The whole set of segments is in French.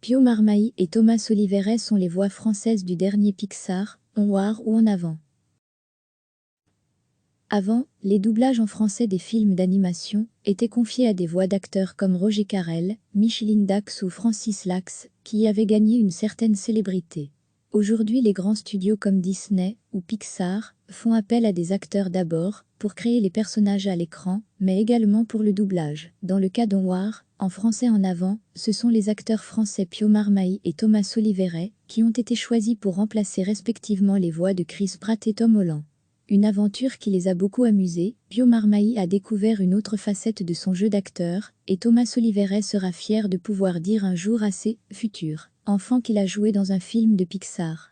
Pio Marmaille et Thomas Oliveray sont les voix françaises du dernier Pixar, Onward ou En avant. Avant, les doublages en français des films d'animation étaient confiés à des voix d'acteurs comme Roger Carrel, Micheline Dax ou Francis Lax, qui y avaient gagné une certaine célébrité. Aujourd'hui, les grands studios comme Disney ou Pixar font appel à des acteurs d'abord pour créer les personnages à l'écran, mais également pour le doublage. Dans le cas d'Onward, en français En avant, ce sont les acteurs français Pio Marmaille et Thomas Oliveray qui ont été choisis pour remplacer respectivement les voix de Chris Pratt et Tom Holland. Une aventure qui les a beaucoup amusés, Pio Marmaille a découvert une autre facette de son jeu d'acteur, et Thomas Oliveray sera fier de pouvoir dire un jour à ses futurs enfants qu'il a joué dans un film de Pixar.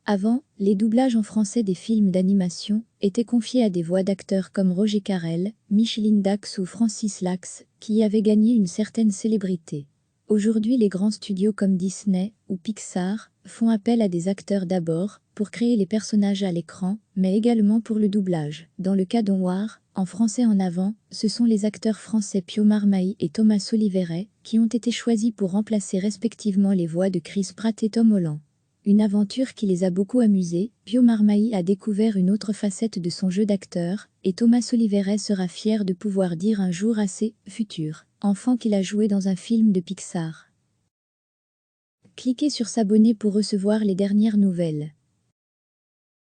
Avant, les doublages en français des films d'animation étaient confiés à des voix d'acteurs comme Roger Carrel, Micheline Dax ou Francis Lax, qui y avaient gagné une certaine célébrité. Aujourd'hui, les grands studios comme Disney ou Pixar font appel à des acteurs d'abord pour créer les personnages à l'écran, mais également pour le doublage. Dans le cas d'Onward, en français En avant, ce sont les acteurs français Pio Marmaille et Thomas Oliveray qui ont été choisis pour remplacer respectivement les voix de Chris Pratt et Tom Holland. Une aventure qui les a beaucoup amusés, Pio Marmaille a découvert une autre facette de son jeu d'acteur, et Thomas Oliveray sera fier de pouvoir dire un jour à ses futurs enfants qu'il a joué dans un film de Pixar. Cliquez sur s'abonner pour recevoir les dernières nouvelles.